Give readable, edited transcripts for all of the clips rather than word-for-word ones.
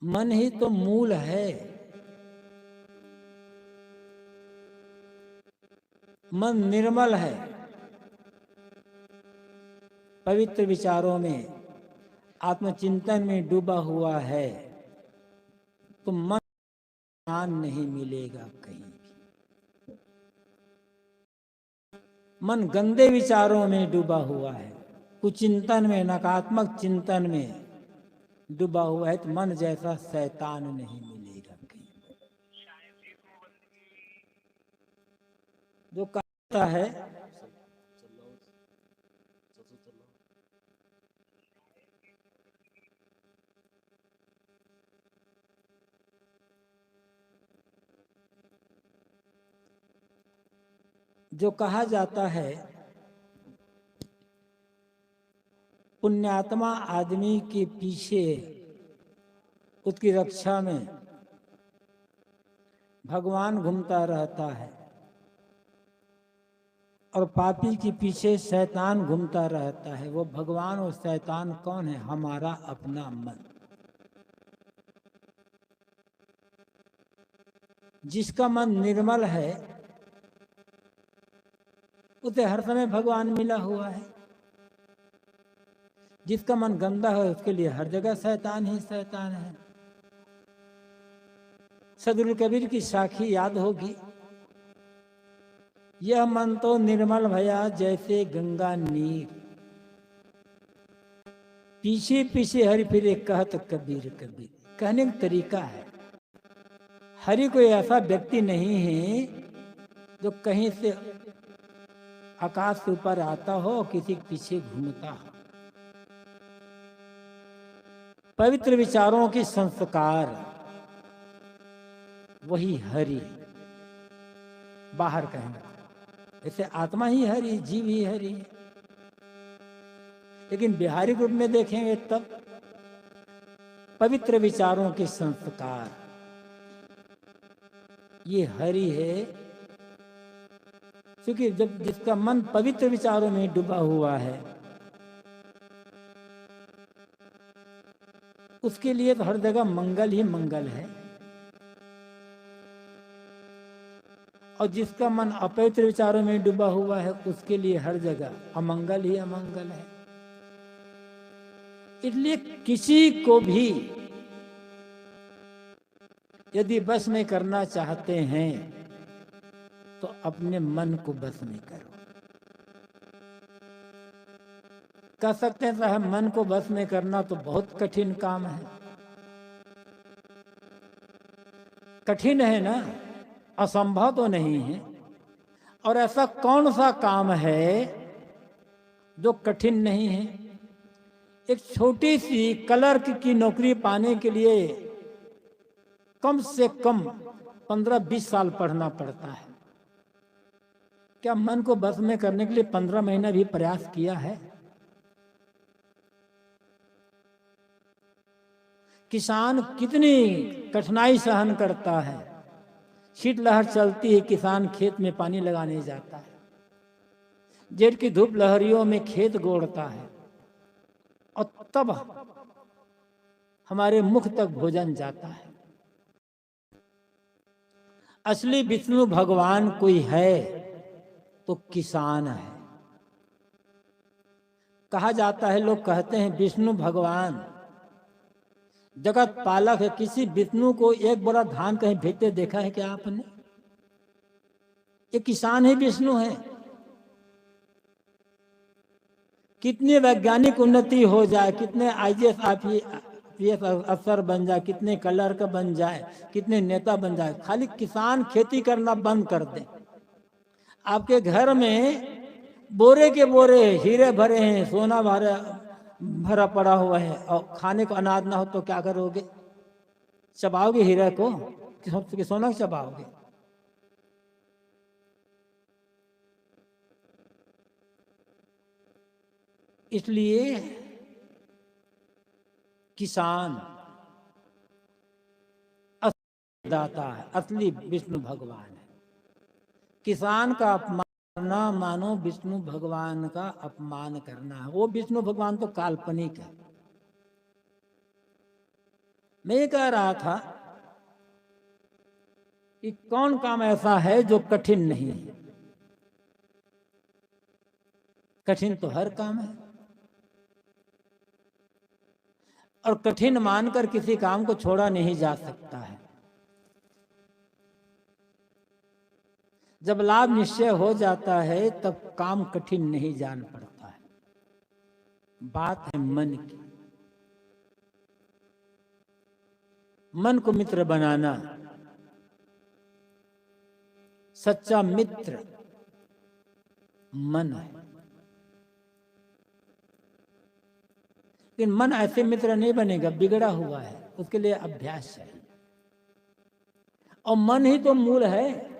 मन ही तो मूल है। मन निर्मल है, पवित्र विचारों में, आत्मचिंतन में डूबा हुआ है, तो मन ध्यान नहीं मिलेगा कहीं भी। मन गंदे विचारों में डूबा हुआ है, कुचिंतन में, नकारात्मक चिंतन में डूबा हुआ है, तो मन जैसा शैतान नहीं मिलेगा कहीं। जो कहता है जो कहा जाता है पुण्यात्मा आदमी के पीछे, उसकी रक्षा में भगवान घूमता रहता है और पापी के पीछे शैतान घूमता रहता है। वो भगवान और शैतान कौन है? हमारा अपना मन। जिसका मन निर्मल है उसे हर समय भगवान मिला हुआ है। जिसका मन गंदा है उसके लिए हर जगह शैतान ही शैतान है। सदगुरु कबीर की साखी याद होगी, यह मन तो निर्मल भया जैसे गंगा नीर, पीछे पीछे हरि फिरे कहत कबीर कबीर। कहने का तरीका है, हरि कोई ऐसा व्यक्ति नहीं है जो कहीं से आकाश से ऊपर आता हो, किसी के पीछे घूमता हो। पवित्र विचारों के संस्कार वही हरि। बाहर कहना ऐसे आत्मा ही हरि, जीव ही हरि, लेकिन बिहारी रूप में देखेंगे तब पवित्र विचारों के संस्कार ये हरि है। क्योंकि जब जिसका मन पवित्र विचारों में डूबा हुआ है उसके लिए तो हर जगह मंगल ही मंगल है, और जिसका मन अपवित्र विचारों में डूबा हुआ है उसके लिए हर जगह अमंगल ही अमंगल है। इसलिए किसी को भी यदि बस में करना चाहते हैं तो अपने मन को बस में करो। कह सकते हैं साहब मन को बस में करना तो बहुत कठिन काम है। कठिन है ना, असंभव तो नहीं है। और ऐसा कौन सा काम है जो कठिन नहीं है? एक छोटी सी क्लर्क की नौकरी पाने के लिए कम से कम 15-20 साल पढ़ना पड़ता है। क्या मन को बस में करने के लिए 15 महीना भी प्रयास किया है? किसान कितनी कठिनाई सहन करता है। शीतलहर चलती है, किसान खेत में पानी लगाने जाता है, जेठ की धूप लहरियों में खेत गोड़ता है, और तब हमारे मुख तक भोजन जाता है। असली विष्णु भगवान कोई है तो किसान है। कहा जाता है, लोग कहते हैं विष्णु भगवान जगत पालक है। किसी विष्णु को एक बोरा धान कहीं भेजते देखा है क्या आपने? ये किसान ही विष्णु है। कितनी वैज्ञानिक उन्नति हो जाए, कितने आईएएस आईपीएस अफसर बन जाए, कितने क्लर्क बन जाए, कितने नेता बन जाए, खाली किसान खेती करना बंद कर दे, आपके घर में बोरे के बोरे हीरे भरे हैं, सोना भरा पड़ा हुआ है, और खाने को अनाज ना हो तो क्या करोगे? चबाओगे हीरे को कि सोना चबाओगे? इसलिए किसान असली दाता है, असली विष्णु भगवान है। किसान का अपमान करना मानो विष्णु भगवान का अपमान करना है। वो विष्णु भगवान तो काल्पनिक है। मैं ये कह रहा था कि कौन काम ऐसा है जो कठिन नहीं है। कठिन तो हर काम है, और कठिन मानकर किसी काम को छोड़ा नहीं जा सकता है। जब लाभ निश्चय हो जाता है तब काम कठिन नहीं जान पड़ता है। बात है मन की। मन को मित्र बनाना, सच्चा मित्र मन है। लेकिन मन ऐसे मित्र नहीं बनेगा, बिगड़ा हुआ है, उसके लिए अभ्यास चाहिए। और मन ही तो मूल है।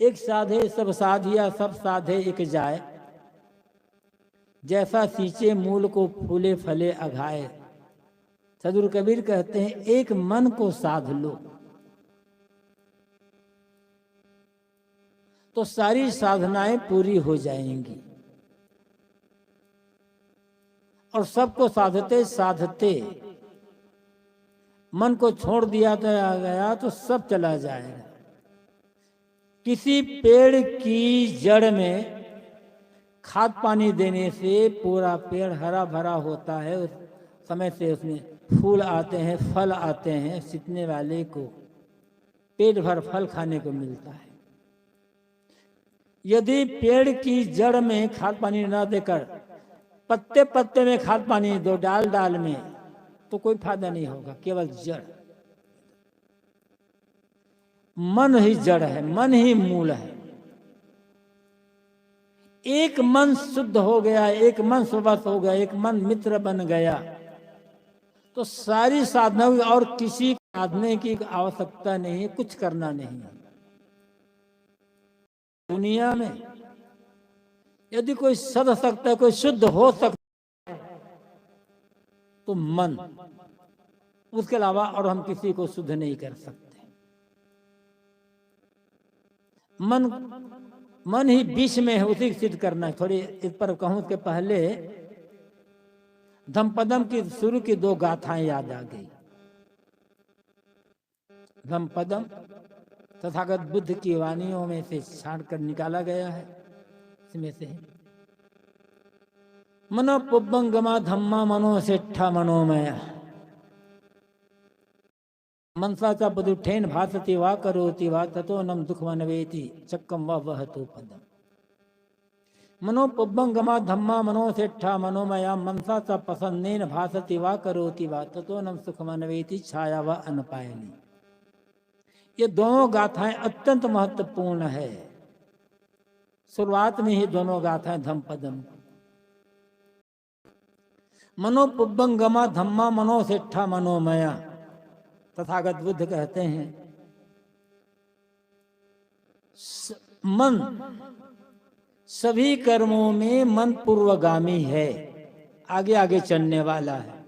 एक साधे सब साधिया, सब साधे एक जाए, जैसा सींचे मूल को फूले फले अघाए। सदगुरु कबीर कहते हैं एक मन को साध लो तो सारी साधनाएं पूरी हो जाएंगी। और सबको साधते साधते मन को छोड़ दिया गया तो सब चला जाएगा। किसी पेड़ की जड़ में खाद पानी देने से पूरा पेड़ हरा भरा होता है। उस समय से उसमें फूल आते हैं, फल आते हैं, सीखने वाले को पेट भर फल खाने को मिलता है। यदि पेड़ की जड़ में खाद पानी न देकर पत्ते पत्ते में खाद पानी दो, डाल डाल में, तो कोई फायदा नहीं होगा, केवल जड़। मन ही जड़ है, मन ही मूल है। एक मन शुद्ध हो गया, एक मन स्वस्थ हो गया, एक मन मित्र बन गया तो सारी साधना हुई और किसी साधने की आवश्यकता नहीं है, कुछ करना नहीं है। दुनिया में यदि कोई सध सकता है, कोई शुद्ध हो सकता है तो मन, उसके अलावा और हम किसी को शुद्ध नहीं कर सकते। मन ही बीच में है, उसी सिद्ध करना है। थोड़ी इस पर कहूं के पहले धम्मपदम की शुरू की दो गाथाएं याद आ गई। धम्मपदम तथागत बुद्ध की वाणियों में से छांट कर निकाला गया है। इसमें से मनो पुब्बंगमा धम्मा मनो सेठा मनोमय मनसा पदुठेन भासति वा करोति वा ततो नम दुख मनवेति चक्कम वा वहतो पदम। मनो पुब्बंगमा धम्मा मनो सेठा मनोमया मनसा पसन्नेन भासति वा करोति वा ततो नम सुख मनवेति छाया व अनपायनी। ये दोनों गाथाएं अत्यंत महत्वपूर्ण है। शुरुआत में ही दोनों गाथाएं धम्मपदम। मनो पुब्बंगमा धम्मा मनो सेठा मनोमया, तथागत बुद्ध कहते हैं मन सभी कर्मों में मन पूर्वगामी है, आगे आगे चलने वाला है।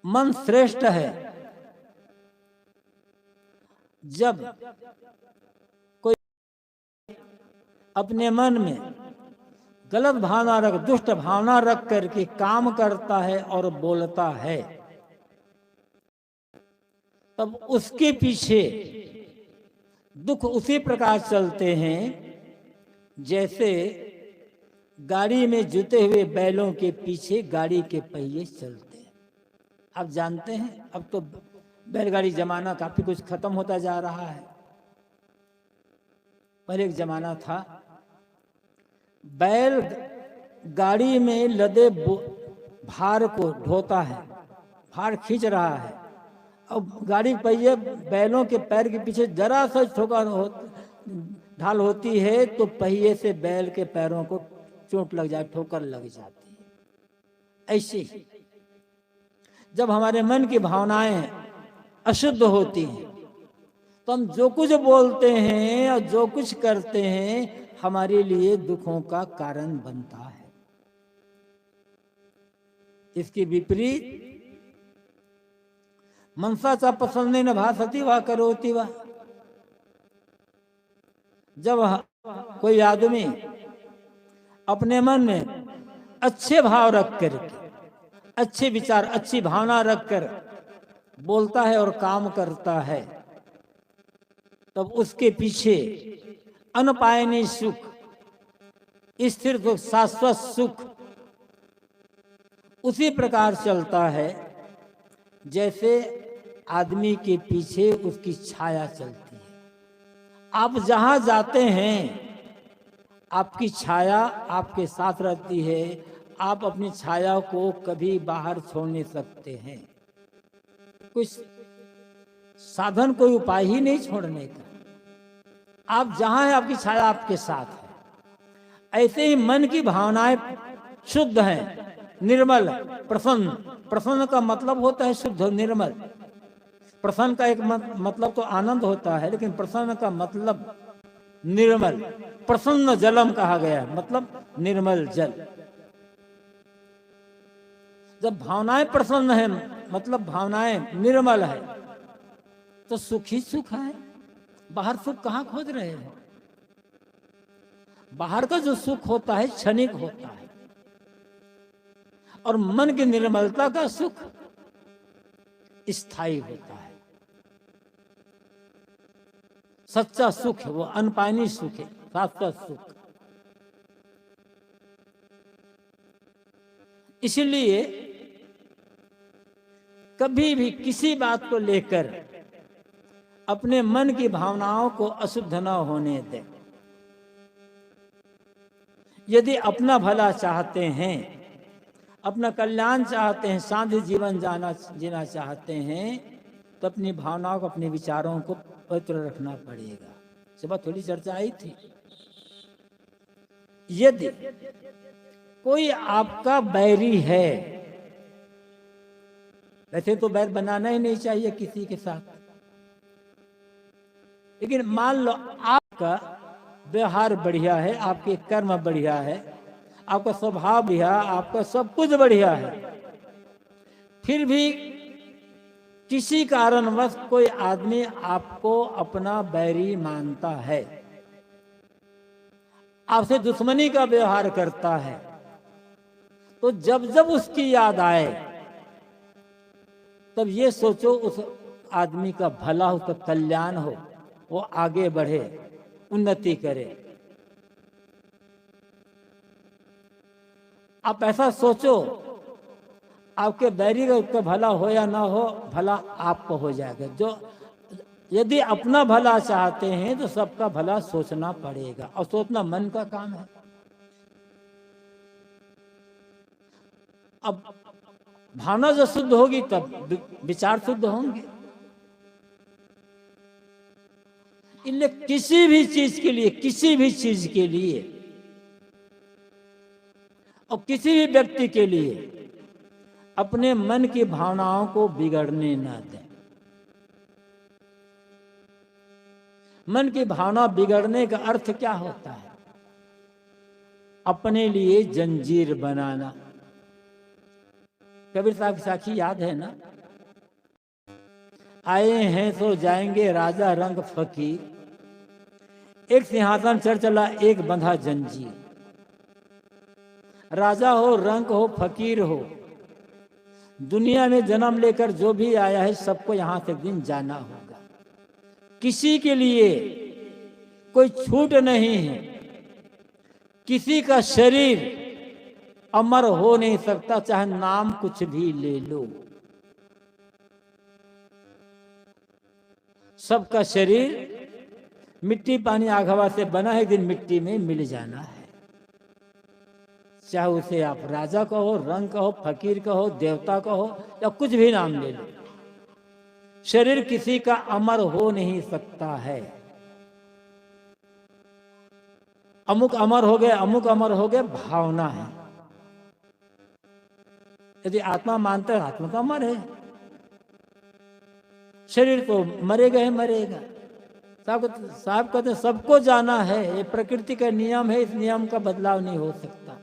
मन श्रेष्ठ है। जब कोई अपने मन में गलत भावना रख, दुष्ट भावना रख करके काम करता है और बोलता है, तब उसके पीछे दुख उसी प्रकार चलते हैं जैसे गाड़ी में जुते हुए बैलों के पीछे गाड़ी के पहिए चलते हैं। आप जानते हैं अब तो बैलगाड़ी जमाना काफी कुछ खत्म होता जा रहा है। पहले एक जमाना था बैल गाड़ी में लदे भार को ढोता है, भार खींच रहा है। अब गाड़ी पहिए बैलों के पैर के पीछे जरा सा ठोकर ढाल होती है तो पहिए से बैल के पैरों को चोट लग जाए, ठोकर लग जाती है। ऐसे ही जब हमारे मन की भावनाएं अशुद्ध होती हैं तो हम जो कुछ बोलते हैं और जो कुछ करते हैं हमारे लिए दुखों का कारण बनता है। इसके विपरीत मनसा चा पसंद न भासती वा करोति वा, जब कोई आदमी अपने मन में अच्छे भाव रख करके अच्छे विचार, अच्छी भावना रखकर बोलता है और काम करता है, तब उसके पीछे अनपायनीय सुख, स्थिर सुख, शाश्वत सुख उसी प्रकार चलता है जैसे आदमी के पीछे उसकी छाया चलती है। आप जहां जाते हैं आपकी छाया आपके साथ रहती है, आप अपनी छाया को कभी बाहर छोड़ नहीं सकते हैं। कुछ साधन, कोई उपाय ही नहीं छोड़ने का। आप जहां हैं आपकी छाया आपके साथ है। ऐसे ही मन की भावनाएं शुद्ध हैं, निर्मल, प्रसन्न। प्रसन्न का मतलब होता है शुद्ध, निर्मल। प्रसन्न का एक मतलब तो आनंद होता है, लेकिन प्रसन्न का मतलब निर्मल। प्रसन्न जलम कहा गया, मतलब निर्मल जल। जब भावनाएं प्रसन्न है, मतलब भावनाएं निर्मल है, तो सुख ही सुख है। बाहर सुख कहाँ खोज रहे हैं? बाहर का जो सुख होता है क्षणिक होता है, और मन की निर्मलता का सुख स्थायी होता है। सच्चा सुख है वो, अनपायनीय सुख है, शाश्वत सुख। इसलिए कभी भी किसी बात को लेकर अपने मन की भावनाओं को अशुद्ध न होने दें। यदि अपना भला चाहते हैं, अपना कल्याण चाहते हैं, शांति जीवन जीना चाहते हैं, तो अपनी भावनाओं को, अपने विचारों को पवित्र रखना पड़ेगा। सुबह थोड़ी चर्चा आई थी। यदि कोई आपका बैरी है, वैसे तो बैर बनाना ही नहीं चाहिए किसी के साथ, लेकिन मान लो आपका व्यवहार बढ़िया है, आपके कर्म बढ़िया है, आपका स्वभाव बढ़िया, आपका सब कुछ बढ़िया है, फिर भी किसी कारणवश कोई आदमी आपको अपना बैरी मानता है, आपसे दुश्मनी का व्यवहार करता है, तो जब जब उसकी याद आए तब ये सोचो उस आदमी का भला हो, उसका कल्याण हो, वो आगे बढ़े, उन्नति करे। आप ऐसा सोचो, आपके बैरी का भला हो या ना हो, भला आपको हो जाएगा। जो यदि अपना भला चाहते हैं तो सबका भला सोचना पड़ेगा, और सोचना मन का काम है। अब भावना जो शुद्ध होगी तब विचार शुद्ध होंगे। इसलिए किसी भी चीज के लिए और किसी भी व्यक्ति के लिए अपने मन की भावनाओं को बिगड़ने ना दें। मन की भावना बिगड़ने का अर्थ क्या होता है? अपने लिए जंजीर बनाना। कबीर साहब की साखी याद है ना? आए हैं तो जाएंगे राजा रंग फकीर, एक सिंहासन चढ़ चला एक बंधा जंजीर। राजा हो, रंग हो, फकीर हो, दुनिया में जन्म लेकर जो भी आया है सबको यहां से एक दिन जाना होगा। किसी के लिए कोई छूट नहीं है। किसी का शरीर अमर हो नहीं सकता, चाहे नाम कुछ भी ले लो। सबका शरीर मिट्टी पानी आग हवा से बना है, एक दिन मिट्टी में मिल जाना है। चाहे उसे आप राजा कहो, रंग कहो, फकीर कहो, देवता कहो, या कुछ भी नाम ले लो, शरीर किसी का अमर हो नहीं सकता है। अमुक अमर हो गए, अमुक अमर हो गए, भावना है। यदि आत्मा मानता है आत्मा तो अमर है, शरीर तो मरेगा ही मरेगा। साहब कहते सबको जाना है, ये प्रकृति का नियम है, इस नियम का बदलाव नहीं हो सकता।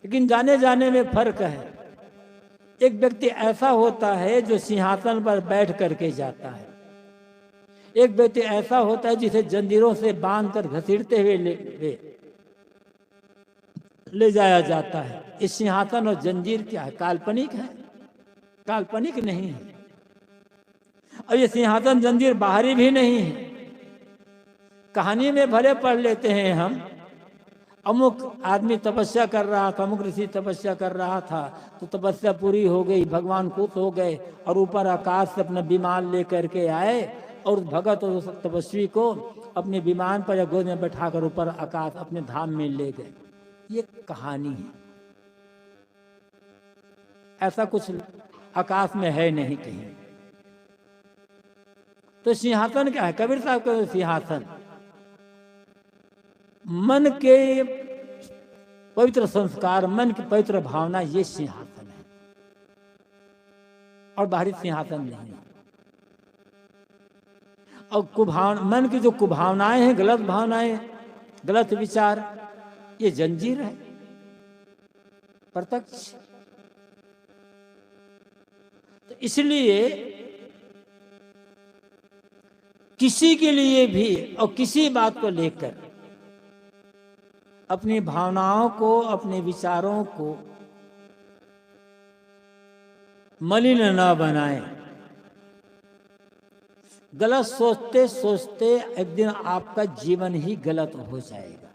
लेकिन जाने जाने में फर्क है। एक व्यक्ति ऐसा होता है जो सिंहासन पर बैठ करके जाता है, एक व्यक्ति ऐसा होता है जिसे जंजीरों से बांध कर घसीटते हुए ले जाया जाता है। ये सिंहासन और जंजीर क्या है? काल्पनिक है? काल्पनिक नहीं है। और ये सिंहासन जंजीर बाहरी भी नहीं है। कहानी में भले पढ़ लेते हैं हम, अमुक आदमी तपस्या कर रहा था, अमुक ऋषि तपस्या कर रहा था, तो तपस्या पूरी हो गई, भगवान खुश हो गए और ऊपर आकाश से अपना विमान लेकर के आए और भगत और उस तपस्वी को अपने विमान पर या गोद में बैठाकर ऊपर आकाश अपने धाम में ले गए। ये कहानी है, ऐसा कुछ आकाश में है नहीं कहीं। तो सिंहासन क्या है? कबीर साहब का सिंहासन मन के पवित्र संस्कार, मन की पवित्र भावना, ये सिंहासन है और बाहरी सिंहासन नहीं है। और मन की जो कुभावनाएं हैं, गलत भावनाएं, गलत विचार, ये जंजीर है प्रत्यक्ष। तो इसलिए किसी के लिए भी और किसी बात को लेकर अपनी भावनाओं को, अपने विचारों को मलिन न बनाएं। गलत सोचते सोचते एक दिन आपका जीवन ही गलत हो जाएगा।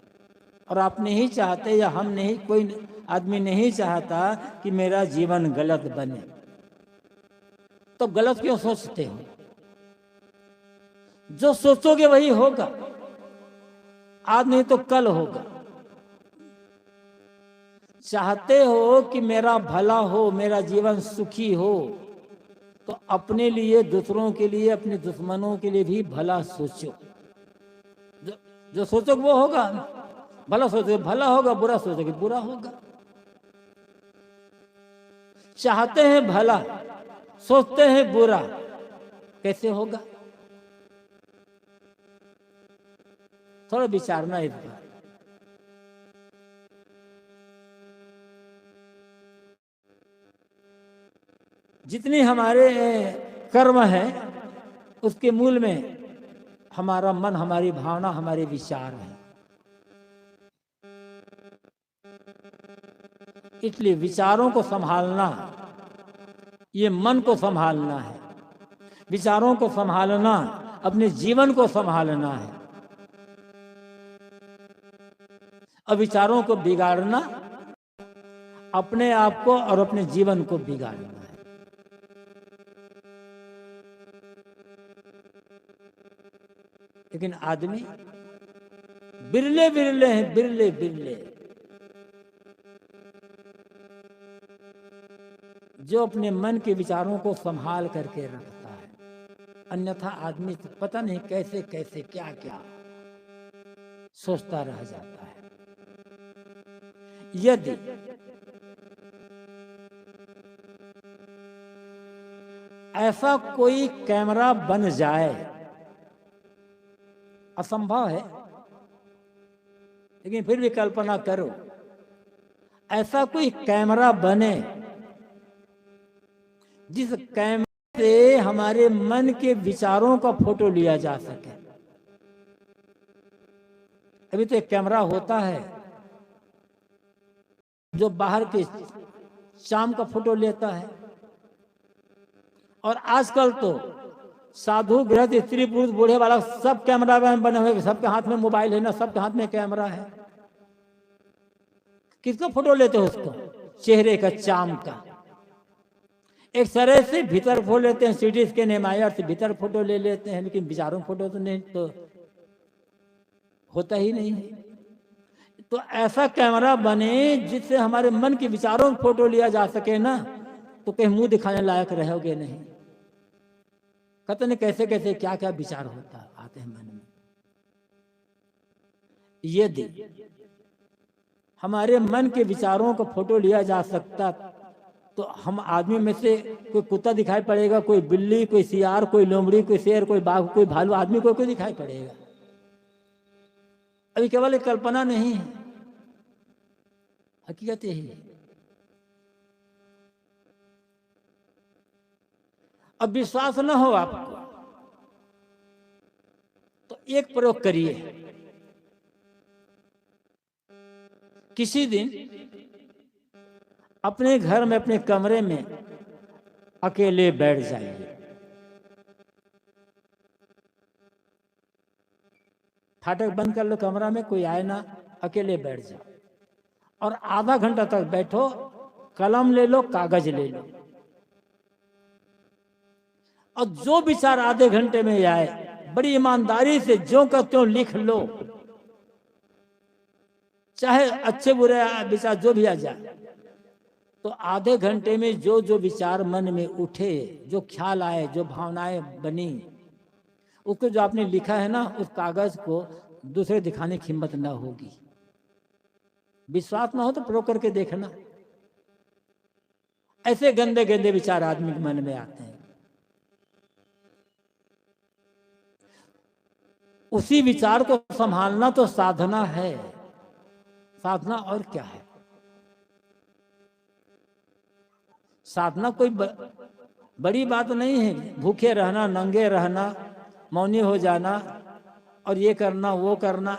और आप नहीं चाहते, या हम नहीं, कोई आदमी नहीं चाहता कि मेरा जीवन गलत बने। तो गलत क्यों सोचते हो? जो सोचोगे वही होगा, आज नहीं तो कल होगा। चाहते हो कि मेरा भला हो, मेरा जीवन सुखी हो, तो अपने लिए, दूसरों के लिए, अपने दुश्मनों के लिए भी भला सोचो। जो सोचोगे वो होगा। भला सोचोगे भला होगा, बुरा सोचोगे बुरा होगा। चाहते हैं भला, सोचते हैं बुरा, कैसे होगा? थोड़ा विचारना इस बार। जितनी हमारे कर्म है, उसके मूल में हमारा मन, हमारी भावना, हमारे विचार है। इसलिए विचारों को संभालना, ये मन को संभालना है। विचारों को संभालना, अपने जीवन को संभालना है। और विचारों को बिगाड़ना, अपने आप को और अपने जीवन को बिगाड़ना है। लेकिन आदमी बिरले बिरले हैं, बिरले बिरले, जो अपने मन के विचारों को संभाल करके रखता है। अन्यथा आदमी तो पता नहीं कैसे कैसे क्या क्या सोचता रह जाता है। यदि ऐसा कोई कैमरा बन जाए, असंभव है लेकिन फिर भी कल्पना करो, ऐसा कोई कैमरा बने जिस कैमरे से हमारे मन के विचारों का फोटो लिया जा सके। अभी तो एक कैमरा होता है जो बाहर के शाम का फोटो लेता है, और आजकल तो साधु, गृहस्थ, स्त्री, पुरुष, बूढ़े वाला सब कैमरा मैन बने हुए, सबके हाथ में मोबाइल है ना, सबके हाथ में कैमरा है। किसका फोटो लेते हो? उसको चेहरे का, चाम का। एक तरह से भीतर फोटो लेते हैं, सीटी स्कैन, एमआईआर से भीतर फोटो ले लेते हैं, लेकिन विचारों फोटो तो नहीं, तो होता ही नहीं है। तो ऐसा कैमरा बने जिससे हमारे मन के विचारों का फोटो लिया जा सके ना, तो कहीं मुंह दिखाने लायक रहोगे नहीं। कहते नहीं कैसे कैसे क्या क्या विचार होता आते हैं मन में। यदि हमारे मन के विचारों का फोटो लिया जा सकता, तो हम आदमी में से कोई कुत्ता दिखाई पड़ेगा, कोई बिल्ली, कोई सियार, कोई लोमड़ी, कोई शेर, कोई बाघ, कोई भालू, आदमी कोई दिखाई पड़ेगा। अभी केवल एक कल्पना नहीं है, हकीकत यही है। अब विश्वास न हो आपको तो एक प्रयोग करिए। किसी दिन अपने घर में अपने कमरे में अकेले बैठ जाइए, फाटक बंद कर लो, कमरा में कोई आए ना, अकेले बैठ जाओ और आधा घंटा तक बैठो, कलम ले लो, कागज ले लो और जो विचार आधे घंटे में आए बड़ी ईमानदारी से जो का त्यों लिख लो, चाहे अच्छे बुरे विचार जो भी आ जाए। तो आधे घंटे में जो जो विचार मन में उठे, जो ख्याल आए, जो भावनाएं बनी, उसको जो आपने लिखा है ना, उस कागज को दूसरे दिखाने की हिम्मत ना होगी। विश्वास ना हो तो प्रयोग करके देखना। ऐसे गंदे गंदे विचार आदमी के मन में आते हैं। उसी विचार को संभालना तो साधना है, साधना और क्या है। साधना कोई बड़ी बात नहीं है। भूखे रहना, नंगे रहना, मौनी हो जाना और ये करना वो करना,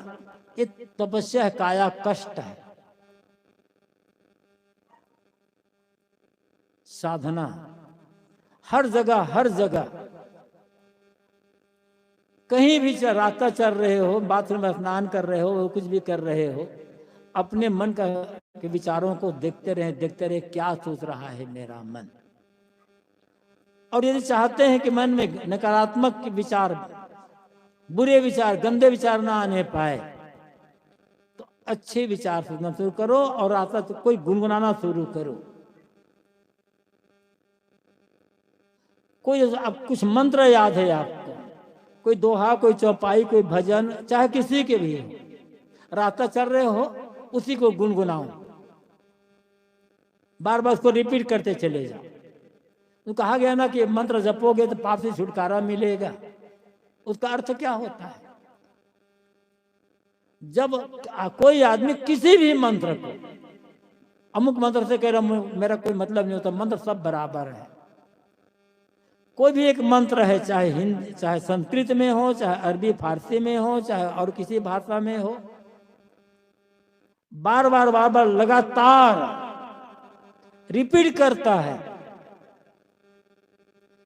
ये तपस्या है, काया कष्ट है। साधना हर जगह कहीं भी रास्ता चल रहे हो, बाथरूम में स्नान कर रहे हो, कुछ भी कर रहे हो, अपने मन के विचारों को देखते रहे क्या सोच रहा है मेरा मन। और यदि चाहते हैं कि मन में नकारात्मक विचार, बुरे विचार, गंदे विचार ना आने पाए, तो अच्छे विचार सोचना शुरू करो और आता तो कोई गुनगुनाना शुरू करो। कोई अब कुछ मंत्र याद है आपको, कोई दोहा, कोई चौपाई, कोई भजन, चाहे किसी के भी हो, रास्ता चल रहे हो उसी को गुनगुनाओ, बार बार उसको रिपीट करते चले जाओ। तो कहा गया ना कि मंत्र जपोगे तो पाप से छुटकारा मिलेगा। उसका अर्थ क्या होता है? जब कोई आदमी किसी भी मंत्र को, अमुक मंत्र से कह रहा मेरा कोई मतलब नहीं होता, मंत्र सब बराबर है। कोई भी एक मंत्र है, चाहे हिंदी, चाहे संस्कृत में हो, चाहे अरबी फारसी में हो, चाहे और किसी भाषा में हो, बार बार लगातार रिपीट करता है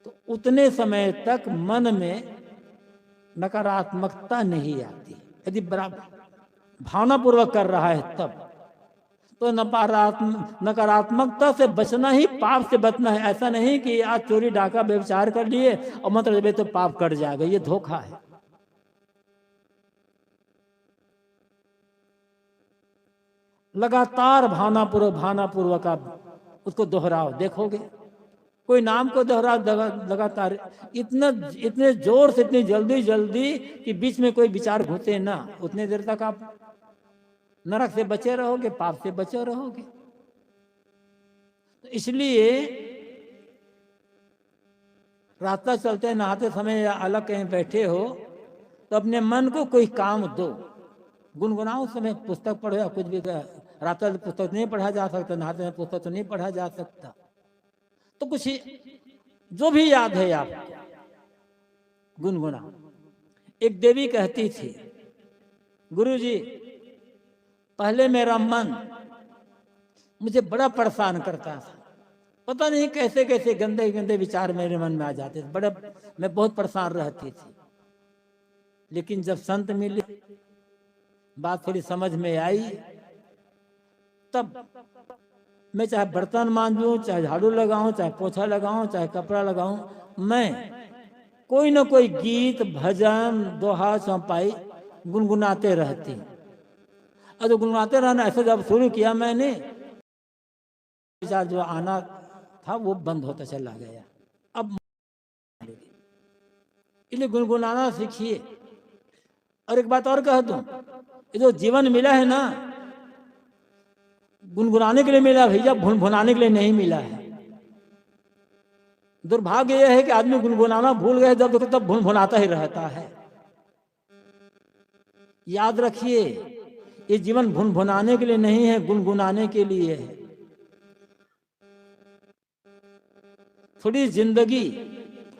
तो उतने समय तक मन में नकारात्मकता नहीं आती। यदि भावनापूर्वक कर रहा है तब तो नकारात्मकता से बचना ही पाप से बचना है। ऐसा नहीं कि आज चोरी डाका व्यभिचार कर लिए और मंत्र जपे तो पाप कट जाएगा, ये धोखा है। लगातार भावनापूर्वक आप उसको दोहराओ, देखोगे कोई नाम को दोहराओ लगातार, इतने जोर से, इतनी जल्दी कि बीच में कोई विचार घुसे ना, उतने देर तक आप नरक से बचे रहोगे, पाप से बचे रहोगे। तो इसलिए रास्ता चलते नहाते समय या अलग कहीं बैठे हो तो अपने मन को कोई काम दो, गुनगुनाओ समय, पुस्तक पढ़ो या कुछ भी। रास्ता पुस्तक नहीं पढ़ा जा सकता, नहाते में पुस्तक तो नहीं पढ़ा जा सकता, तो कुछ जो भी याद है आप गुनगुनाओ। एक देवी कहती थी, गुरुजी पहले मेरा मन मुझे बड़ा परेशान करता था, पता नहीं कैसे कैसे गंदे गंदे विचार मेरे मन में आ जाते थे, बड़े मैं बहुत परेशान रहती थी। लेकिन जब संत मिले, बात थोड़ी समझ में आई, तब मैं चाहे बर्तन मांजूं, चाहे झाड़ू लगाऊं, चाहे पोछा लगाऊं, चाहे कपड़ा लगाऊं, मैं कोई ना कोई गीत, भजन, दोहा, चौपाई गुनगुनाते रहती। और गुनगुनाते रहना ऐसे जब शुरू किया मैंने, विचार जो आना था वो बंद होता चला गया। अब इसलिए गुनगुनाना सीखिए। और एक बात और कह दूं, ये जो जीवन मिला है ना, गुनगुनाने के लिए मिला भैया, भुनभुनाने के लिए नहीं मिला है। दुर्भाग्य यह है कि आदमी गुनगुनाना भूल गए, जब तब भुनभुनाता ही रहता है। याद रखिए, ये जीवन भुनभुनाने के लिए नहीं है, गुनगुनाने के लिए है। थोड़ी जिंदगी,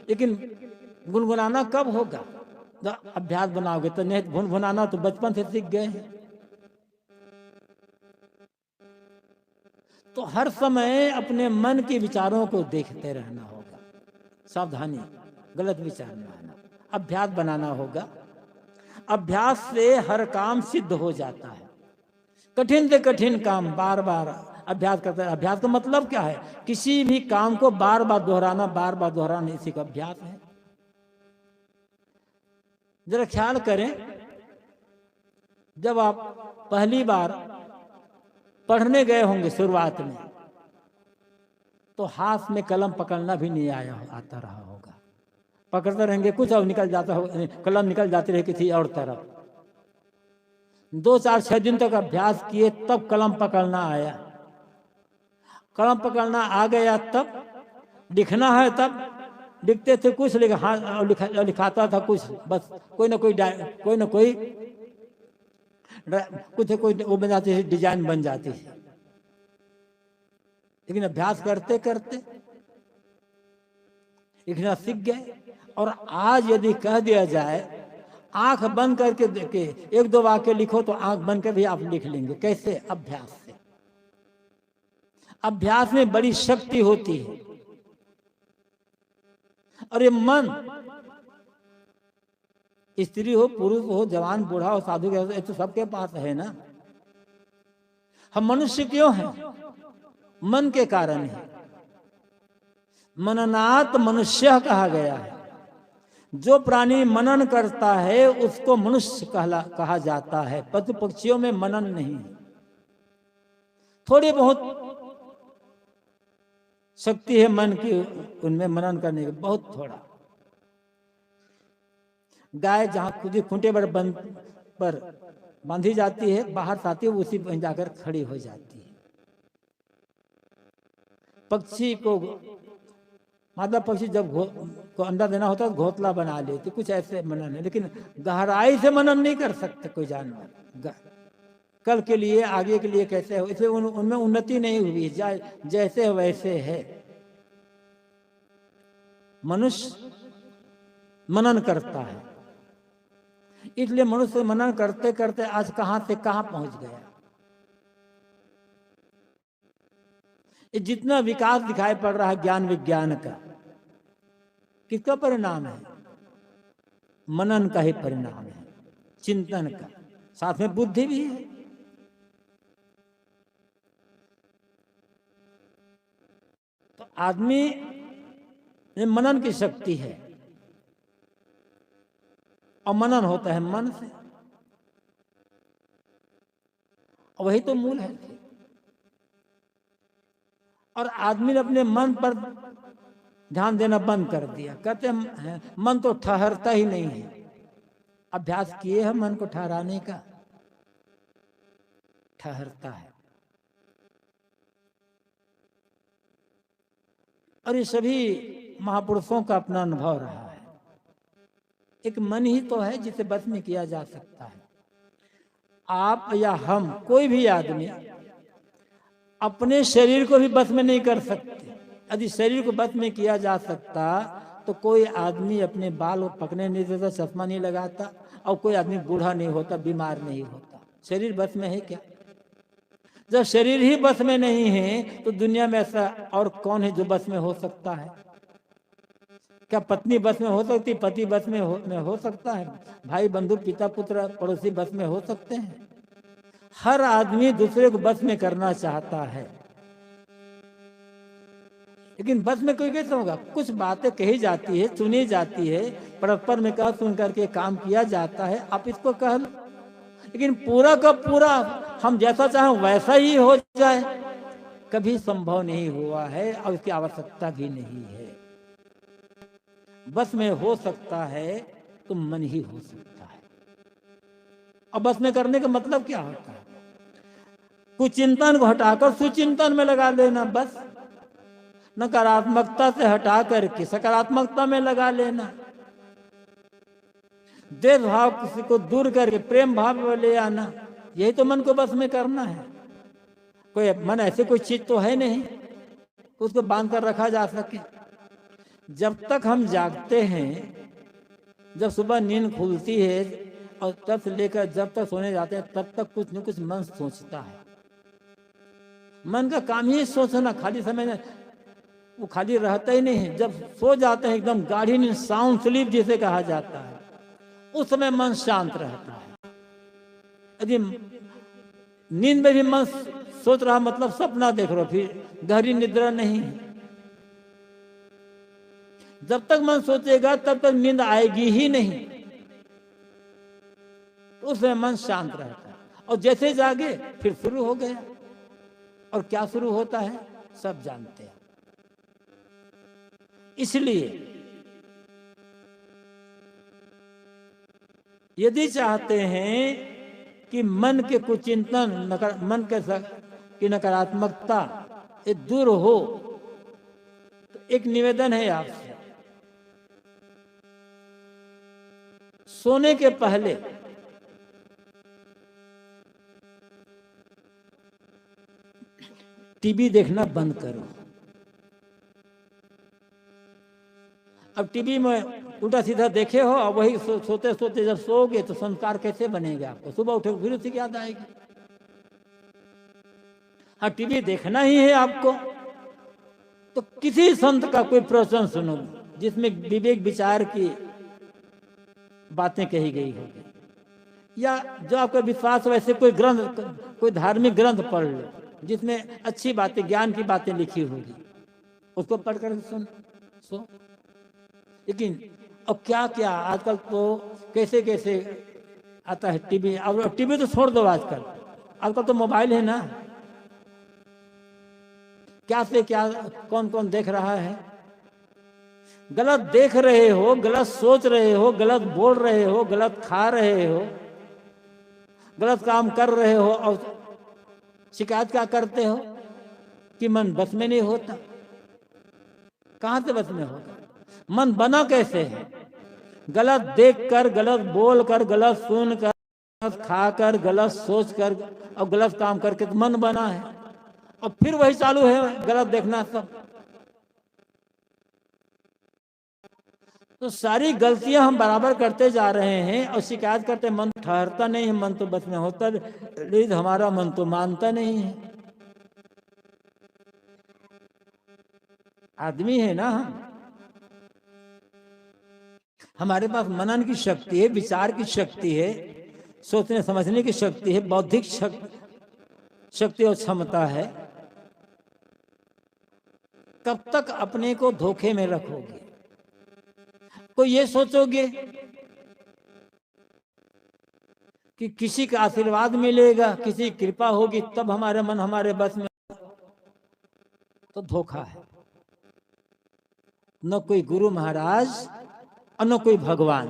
लेकिन गुनगुनाना कब होगा? जब अभ्यास बनाओगे तो। नहीं भुनभुनाना तो बचपन से सीख गए हैं। तो हर समय अपने मन के विचारों को देखते रहना होगा, सावधानी, गलत विचार न आना, अभ्यास बनाना होगा। अभ्यास से हर काम सिद्ध हो जाता है। कठिन से कठिन काम बार बार अभ्यास करते हैं। अभ्यास का मतलब क्या है? किसी भी काम को बार बार दोहराना, बार बार दोहराना, इसी का अभ्यास है। जरा ख्याल करें, जब आप पहली बार पढ़ने गए होंगे शुरुआत में, तो हाथ में कलम पकड़ना भी नहीं आता रहा होगा। पकड़ते रहेंगे कुछ और निकल जाता हो, कलम निकल जाती रहे किसी और तरफ। 2, 4, 6 दिन तक अभ्यास किए तब कलम पकड़ना आया। कलम पकड़ना आ गया तब लिखना है, तब लिखते थे कुछ, लिखाता था कुछ, बस कोई ना कोई वो बन जाती है, डिजाइन बन जाती है। लेकिन अभ्यास करते करते लिखना सीख गए। और आज यदि कह दिया जाए आंख बंद करके देखे 1-2 वाक्य लिखो, तो आंख बंद कर भी आप लिख लेंगे। कैसे? अभ्यास से। अभ्यास में बड़ी शक्ति होती है। और ये मन, स्त्री हो, पुरुष हो, जवान, बूढ़ा हो, साधु हो, ये तो सबके पास है ना। हम मनुष्य क्यों हैं? मन के कारण है। मननात् मनुष्य कहा गया है। जो प्राणी मनन करता है उसको मनुष्य कहा जाता है। पशु पक्षियों में मनन नहीं है। थोड़ी बहुत शक्ति है मन की, उनमें मनन करने की, बहुत थोड़ा। गाय जहां खुद खूंटे पर बांधी जाती है, बाहर से आती है, उसी पर जाकर खड़ी हो जाती है। पक्षी को, मादा पक्षी जब को अंडा देना होता है तो घोंसला बना लेती, कुछ ऐसे मनन है। लेकिन गहराई से मनन नहीं कर सकते कोई जानवर। कल के लिए, आगे के लिए कैसे हो, इसलिए उनमें उन्नति नहीं हुई। जैसे वैसे है। मनुष्य मनन करता है, इसलिए मनुष्य मनन करते करते आज कहां से कहां पहुंच गया। ये जितना विकास दिखाई पड़ रहा है ज्ञान विज्ञान का, किसका परिणाम है? मनन का ही परिणाम है, चिंतन का। साथ में बुद्धि भी है। तो आदमी में मनन की शक्ति है, और मनन होता है मन से, और वही तो मूल है। और आदमी ने अपने मन पर ध्यान देना बंद कर दिया। कहते हैं मन तो ठहरता ही नहीं है। अभ्यास किए हैं मन को ठहराने का, ठहरता है। और ये सभी महापुरुषों का अपना अनुभव रहा है। एक मन ही तो है जिसे बस में किया जा सकता है। आप या हम, कोई भी आदमी अपने शरीर को भी बस में नहीं कर सकते। यदि शरीर को बस में किया जा सकता तो कोई आदमी अपने बाल पकने नहीं देता, चश्मा नहीं लगाता, और कोई आदमी बूढ़ा नहीं होता, बीमार नहीं होता। शरीर बस में है क्या? जब शरीर ही बस में नहीं है तो दुनिया में ऐसा और कौन है जो बस में हो सकता है? क्या पत्नी बस में हो सकती? पति बस में हो सकता है? भाई बंधु, पिता पुत्र, पड़ोसी बस में हो सकते हैं? हर आदमी दूसरे को बस में करना चाहता है, लेकिन बस में कोई कैसे होगा? कुछ बातें कही जाती है, सुनी जाती है, परस्पर में कह सुन करके काम किया जाता है। आप इसको कह लो, लेकिन पूरा का पूरा हम जैसा चाहें वैसा ही हो जाए, कभी संभव नहीं हुआ है, और इसकी आवश्यकता भी नहीं है। बस में हो सकता है तो मन ही हो सकता है। और बस में करने का मतलब क्या होता है? कुचिंतन को हटाकर सुचिंतन में लगा लेना। बस नकारात्मकता से हटा करके सकारात्मकता में लगा लेना। द्वेष भाव किसी को दूर करके प्रेम भाव में ले आना, यही तो मन को बस में करना है। कोई मन ऐसे कोई चीज तो है नहीं उसको बांध कर रखा जा सके। जब तक हम जागते हैं, जब सुबह नींद खुलती है और तब से लेकर जब तक सोने जाते हैं, तब तक कुछ न कुछ मन सोचता है। मन का काम ही सोचना, खाली समय में वो खाली रहता ही नहीं है। जब सो जाते हैं एकदम गाढ़ी नींद, साउंड स्लीप जिसे कहा जाता है, उस समय मन शांत रहता है। यदि नींद में भी मन सोच रहा, मतलब सपना देख रहा, फिर गहरी निद्रा नहीं। जब तक मन सोचेगा तब तक नींद आएगी ही नहीं, तो उसमें मन शांत रहता है। और जैसे जागे फिर शुरू हो गया, और क्या शुरू होता है सब जानते हैं। इसलिए यदि चाहते हैं कि मन के कुचिंतन, मन के की नकारात्मकता ये दूर हो, तो एक निवेदन है आपसे, सोने के पहले टीवी देखना बंद करो। अब टीवी में उल्टा सीधा देखे हो, और वही सोते सोते जब सोओगे तो संस्कार कैसे बनेगा आपको? सुबह उठे फिर उसी की याद आएगी। हाँ, टीवी देखना ही है आपको, तो किसी संत का कोई प्रवचन सुनो जिसमें विवेक विचार की बातें कही गई होगी, या जो आपका विश्वास हो वैसे कोई ग्रंथ, कोई धार्मिक ग्रंथ पढ़ लो जिसमें अच्छी बातें, ज्ञान की बातें लिखी होगी, उसको पढ़कर सुन सो। लेकिन अब क्या क्या आजकल तो कैसे कैसे आता है टीवी। अब टीवी तो छोड़ दो, आजकल तो मोबाइल है ना, क्या से क्या कौन कौन देख रहा है। गलत देख रहे हो, गलत सोच रहे हो, गलत बोल रहे हो, गलत खा रहे हो, गलत काम कर रहे हो, और शिकायत क्या करते हो कि मन बस में नहीं होता। कहां से बस में होगा? मन बना कैसे है? गलत देखकर, गलत बोलकर, गलत सुनकर, गलत खाकर, गलत सोचकर और गलत काम करके तो मन बना है, और फिर वही चालू है गलत देखना सब। तो सारी गलतियां हम बराबर करते जा रहे हैं और शिकायत करते, मन ठहरता नहीं है, मन तो बस में होता, लेकिन हमारा मन तो मानता नहीं है। आदमी है ना हम, हमारे पास मनन की शक्ति है, विचार की शक्ति है, सोचने समझने की शक्ति है, बौद्धिक शक्ति और क्षमता है। कब तक अपने को धोखे में रखोगे? तो ये सोचोगे कि किसी का आशीर्वाद मिलेगा, किसी की कृपा होगी तब हमारे मन हमारे बस में, तो धोखा है। न कोई गुरु महाराज और न कोई भगवान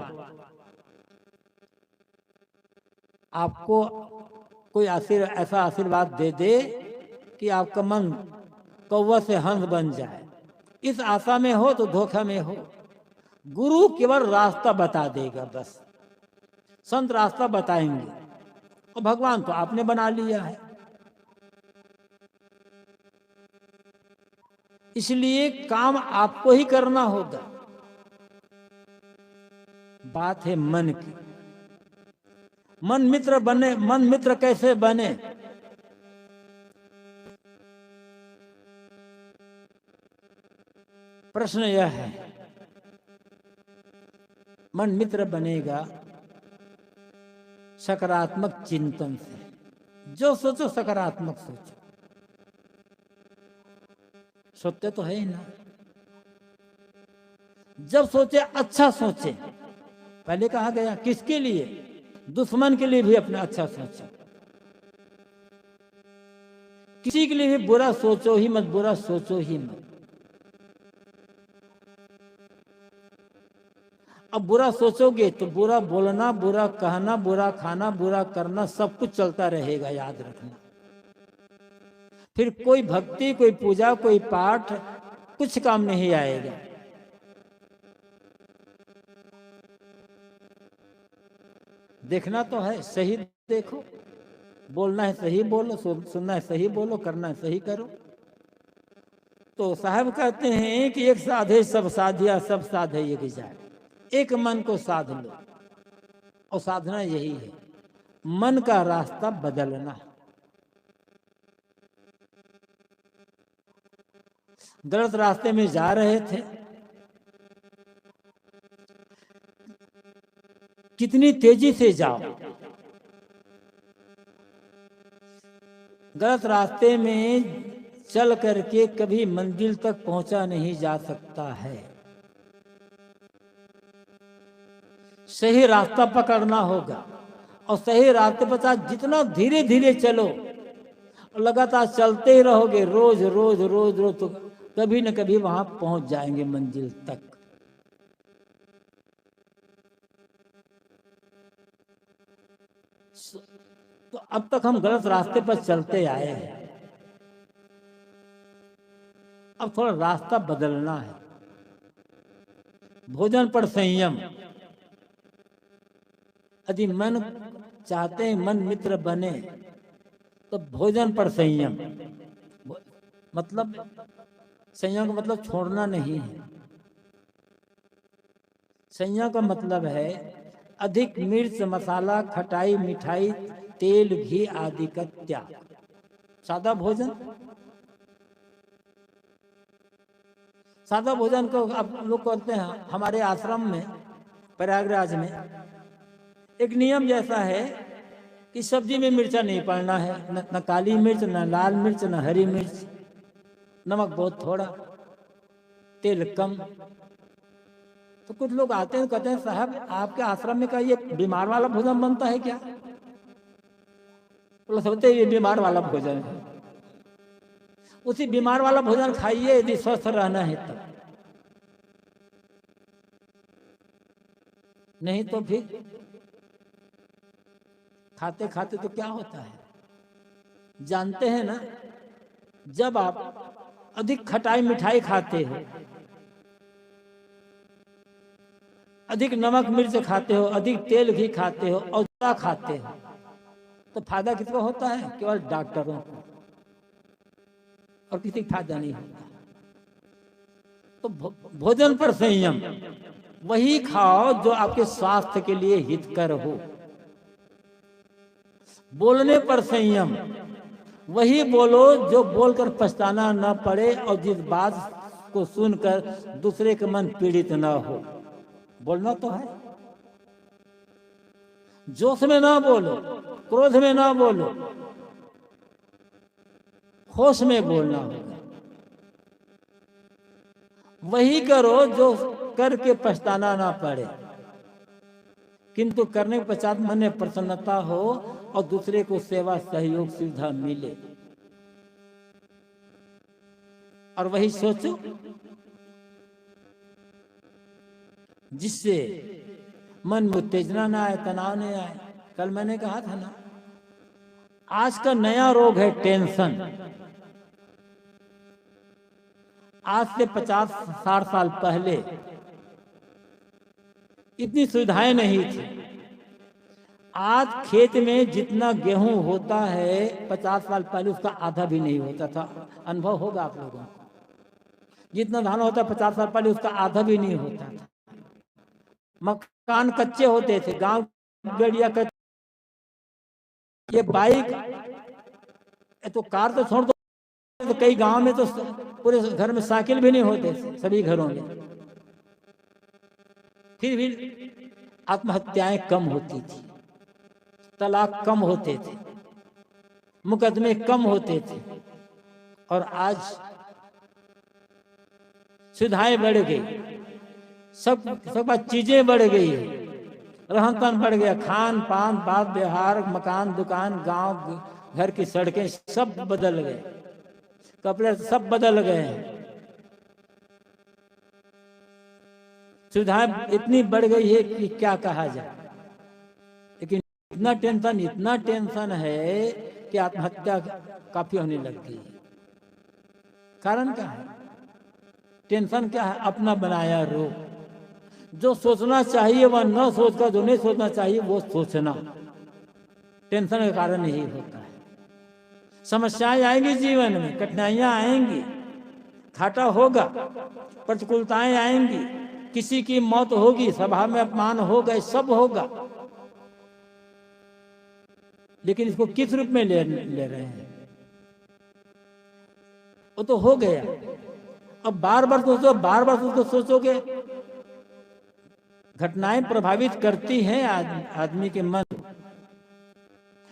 आपको कोई ऐसा आशीर्वाद दे दे कि आपका मन कौवा से हंस बन जाए। इस आशा में हो तो धोखा में हो। गुरु केवल रास्ता बता देगा, बस संत रास्ता बताएंगे, और भगवान तो आपने बना लिया है। इसलिए काम आपको ही करना होगा। बात है मन की। मन मित्र बने, मन मित्र कैसे बने? प्रश्न यह है। मन मित्र बनेगा सकारात्मक चिंतन से। जो सोचो सकारात्मक सोचो। सत्य तो है ही ना। जब सोचे अच्छा सोचे। पहले कहा गया किसके लिए? दुश्मन के लिए भी अपना अच्छा सोचो। किसी के लिए भी बुरा सोचो ही मत, बुरा सोचो ही मत। अब बुरा सोचोगे तो बुरा बोलना, बुरा कहना, बुरा खाना, बुरा करना सब कुछ चलता रहेगा, याद रखना। फिर कोई भक्ति, कोई पूजा, कोई पाठ कुछ काम नहीं आएगा। देखना तो है, सही देखो, बोलना है सही बोलो, सुनना है सही बोलो, करना है सही करो। तो साहब कहते हैं कि एक साधे सब साधिया, सब साधे एक जाए। एक मन को साध लो, और साधना यही है, मन का रास्ता बदलना। गलत रास्ते में जा रहे थे, कितनी तेजी से जाओ, गलत रास्ते में चल करके कभी मंजिल तक पहुंचा नहीं जा सकता है। सही रास्ता पकड़ना होगा, और सही रास्ते पर जितना धीरे धीरे चलो, लगातार चलते ही रहोगे, रोज रोज रोज रोज, तो कभी न कभी वहां पहुंच जाएंगे मंजिल तक। तो अब तक हम गलत रास्ते पर चलते आए हैं, अब थोड़ा रास्ता बदलना है। भोजन पर संयम, यदि मन चाहते हैं मन मित्र बने, तो भोजन पर संयम, मतलब संयम का मतलब छोड़ना नहीं है। संयम का मतलब है अधिक मिर्च मसाला, खटाई मिठाई, तेल घी आदि का त्याग। सादा भोजन, सादा भोजन को आप लोग करते हैं। हमारे आश्रम में प्रयागराज में एक नियम जैसा है कि सब्जी में मिर्चा नहीं पड़ना है, न काली मिर्च, न लाल मिर्च, न हरी मिर्च, नमक बहुत थोड़ा, तेल कम। तो कुछ लोग आते हैं, कहते हैं साहब आपके आश्रम में का ये बीमार वाला भोजन बनता है क्या? तो सोचते ये बीमार वाला भोजन है। उसी बीमार वाला भोजन खाइए यदि स्वस्थ रहना है तब, नहीं तो फिर खाते खाते तो क्या होता है जानते हैं ना? जब आप अधिक खटाई मिठाई खाते हो, अधिक नमक मिर्च खाते हो, अधिक तेल घी खाते हो और दवा खाते हो, तो फायदा किसको होता है? केवल डॉक्टरों को, और किसी का फायदा नहीं होता। तो भोजन पर संयम, वही खाओ जो आपके स्वास्थ्य के लिए हितकर हो। बोलने पर संयम, वही बोलो जो बोलकर पछताना न पड़े और जिस बात को सुनकर दूसरे का मन पीड़ित न हो। बोलना तो है, जोश में ना बोलो, क्रोध में ना बोलो, होश में बोलना होगा। वही करो जो करके पछताना ना पड़े, किंतु करने के पश्चात मन में प्रसन्नता हो और दूसरे को सेवा सहयोग सुविधा मिले। और वही सोचो जिससे मन में उत्तेजना ना आए, तनाव नहीं आए। कल मैंने कहा था ना, आज का नया रोग है टेंशन। आज से 50-60 साल पहले इतनी सुविधाएं नहीं थी। आज खेत में जितना गेहूं होता है 50 साल पहले उसका आधा भी नहीं होता था। अनुभव होगा आप लोगों को। जितना धान होता है 50 साल पहले उसका आधा भी नहीं होता था। मकान कच्चे होते थे, गांव गड़िया कच्चे। ये बाइक, तो कार तो छोड़ दो, तो कई गांव में तो पूरे घर में साइकिल भी नहीं होते सभी घरों में। फिर भी आत्महत्याएं कम होती थी, तलाक कम होते थे, मुकदमे कम होते थे। और आज सुविधाएं बढ़ गई, सब चीजें बढ़ गई, रहन सहन बढ़ गया, खान पान बात व्यवहार, मकान दुकान, गांव घर की सड़कें सब बदल गए, कपड़े सब बदल गए। सुविधाएं इतनी बढ़ गई है कि क्या कहा जाए। लेकिन इतना टेंशन है कि आत्महत्या काफी होने लग गई है। कारण क्या है? टेंशन क्या है? अपना बनाया रोग। जो सोचना चाहिए वह न सोचकर जो नहीं सोचना चाहिए वो सोचना, टेंशन का कारण यही होता है। समस्याएं आएंगी जीवन में, कठिनाइयां आएंगी, घाटा होगा, प्रतिकूलताएं आएंगी, किसी की मौत होगी, सभा में अपमान होगा, सब होगा। लेकिन इसको किस रूप में ले रहे हैं? वो तो हो गया। अब बार बार सोचो, बार बार सोचो, सोचोगे, घटनाएं प्रभावित करती हैं आदमी के मन,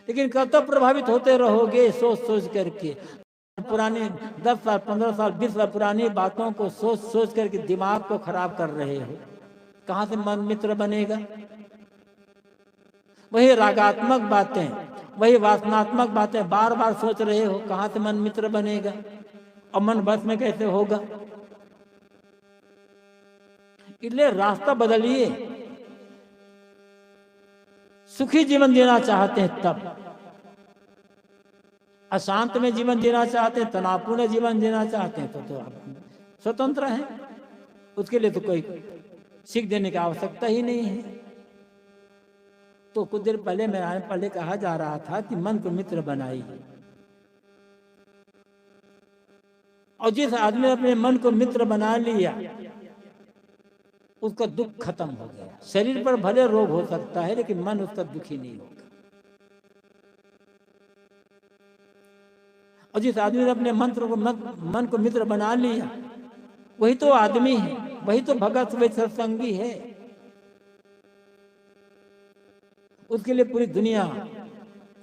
लेकिन कब तक प्रभावित होते रहोगे सोच सोच करके? पुरानी 10 साल 15 साल 20 साल पुरानी बातों को सोच सोच करके दिमाग को खराब कर रहे हो। कहां से मन मित्र बनेगा? वही रागात्मक बातें, वही वासनात्मक बातें बार बार सोच रहे हो, कहां से मन मित्र बनेगा? और मन बस में कैसे होगा? इसलिए रास्ता बदलिए। सुखी जीवन जीना चाहते हैं तब, अशांत में जीवन जीना चाहते हैं, तनावपूर्ण जीवन जीना चाहते हैं तो आप स्वतंत्र हैं। उसके लिए तो कोई सीख देने की आवश्यकता ही नहीं है। तो कुछ देर पहले मेरे पहले कहा जा रहा था कि मन को मित्र बनाइए, और जिस आदमी ने अपने मन को मित्र बना लिया उसका दुख खत्म हो गया। शरीर पर भले रोग हो सकता है लेकिन मन उसका दुखी नहीं होगा। और जिस आदमी ने अपने मन को मित्र बना लिया वही तो आदमी है, वही तो भगत व सत्संगी है। उसके लिए पूरी दुनिया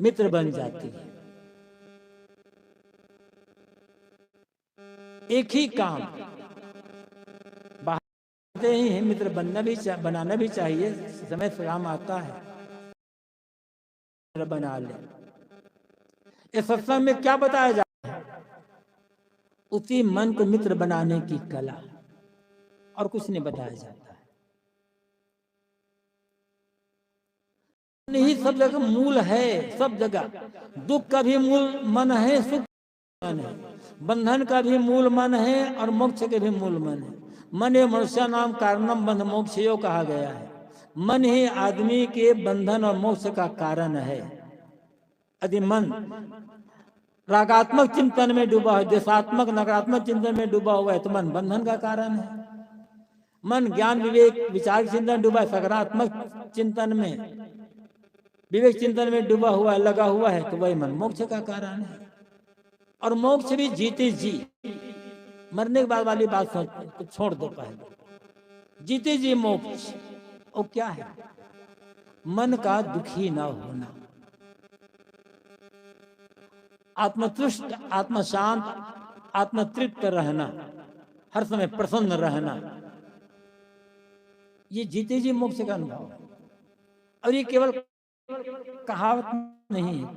मित्र बन जाती है। एक ही काम बाहर ही है, मित्र बनाना भी चाहिए, समय से काम आता है, मित्र बना ले। इस सत्संग में क्या बताया जाता है? उसी मन को मित्र बनाने की कला, और कुछ नहीं बताया जाता है। नहीं, सब जगह मूल है, सब जगह। दुख का भी मूल मन है, सुख मन है, बंधन का भी मूल मन है, और मोक्ष के भी मूल मन है। मन ये मनुष्य नाम कारणम बंध मोक्षयो कहा गया है। मन ही आदमी के बंधन और मोक्ष का कारण है। यदि मन रागात्मक चिंतन में डूबा है, देशात्मक नकारात्मक चिंतन में डूबा हुआ है, तो मन बंधन का कारण है। मन ज्ञान विवेक विचार चिंतन डूबा है, सकारात्मक चिंतन में विवेक चिंतन में डूबा हुआ है, लगा हुआ है, तो वही मन मोक्ष का कारण है। और मोक्ष भी जीते जी, मरने के बाद वाली बात तो छोड़ दो, पहले जीते जी मोक्ष। वो क्या है? मन का दुखी ना होना, आत्मतुष्ट, आत्मशांत, आत्मतृप्त रहना, हर समय प्रसन्न रहना, ये जीते जी मोक्ष का अनुभव है। और ये केवल कहावत नहीं है,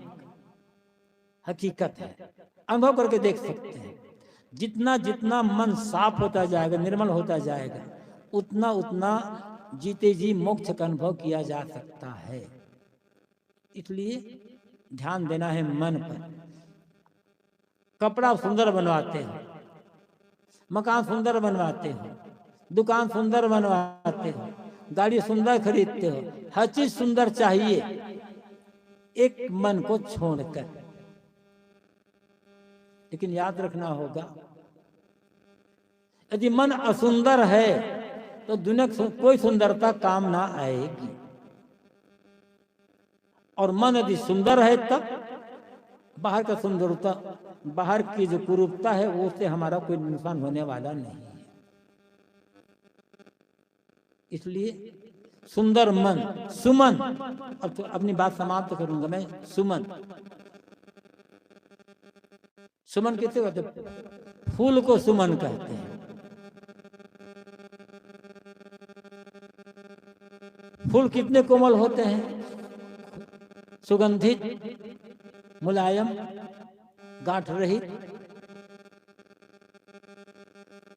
हकीकत है। अनुभव करके देख सकते हैं। जितना जितना मन साफ होता जाएगा, निर्मल होता जाएगा, उतना उतना जीते जी मोक्ष का अनुभव किया जा सकता है। इसलिए ध्यान देना है मन पर। कपड़ा सुंदर बनवाते हो, मकान सुंदर बनवाते हो, दुकान सुंदर बनवाते हो, गाड़ी सुंदर खरीदते हो, हर चीज सुंदर चाहिए, एक मन को छोड़कर। लेकिन याद रखना होगा, यदि मन असुंदर है तो दुनिया कोई सुंदरता काम ना आएगी। और मन यदि सुंदर है तब बाहर का सुंदरता, बाहर की जो कुरूपता है वो उससे हमारा कोई नुकसान होने वाला नहीं है। इसलिए सुंदर मन, सुमन। अब तो अपनी बात समाप्त करूंगा मैं। सुमन, सुमन किसे कहते हैं? फूल को सुमन कहते हैं। फूल कितने कोमल होते हैं, सुगंधित, मुलायम, गांठ रहित।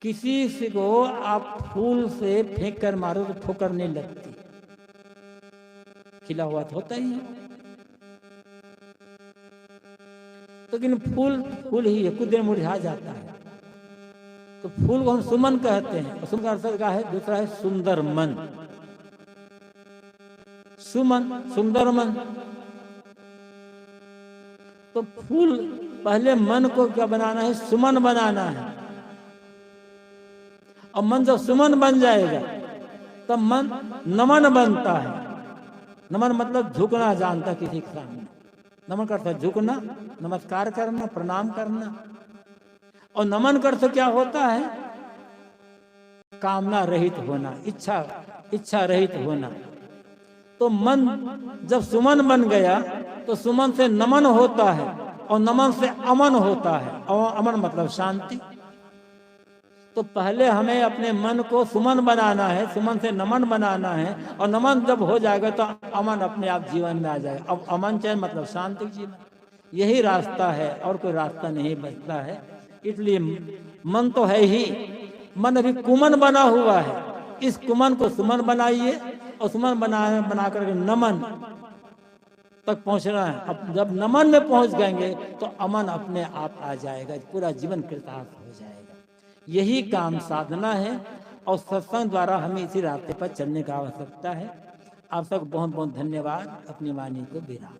किसी को आप फूल से फेंक कर मारो तो ठोकर नहीं लगती, खिला हुआ तो होता ही है। लेकिन फूल ही है, कुछ देर मुरझा जाता है। तो फूल को हम सुमन कहते हैं। सुमन का अर्थ क्या है? दूसरा है सुंदर मन। सुमन, सुंदर मन। तो फूल, पहले मन को क्या बनाना है? सुमन बनाना है। और मन जब सुमन बन जाएगा तब मन नमन बनता है। नमन मतलब झुकना जानता किसी के सामने। नमन करता झुकना, नमस्कार करना, प्रणाम करना। और नमन करते क्या होता है कामना रहित होना, इच्छा रहित होना। तो मन जब सुमन बन गया तो सुमन से नमन होता है और नमन से अमन होता है, और अमन मतलब शांति। तो पहले हमें अपने मन को सुमन बनाना है, सुमन से नमन बनाना है, और नमन जब हो जाएगा तो अमन अपने आप जीवन में आ जाएगा। अब अमन चैन मतलब शांति जीवन, यही रास्ता है, और कोई रास्ता नहीं बचता है। इसलिए मन तो है ही, मन अभी कुमन बना हुआ है, इस कुमन को सुमन बनाइए, और सुमन बना करके नमन तक पहुंचना है। अब जब नमन में पहुंच जाएंगे तो अमन अपने आप आ जाएगा, पूरा जीवन कृतार्थ हो जाएगा। यही काम साधना है, और सत्संग द्वारा हमें इसी रास्ते पर चलने की आवश्यकता है। आप सबको बहुत बहुत धन्यवाद। अपनी वाणी को विराम।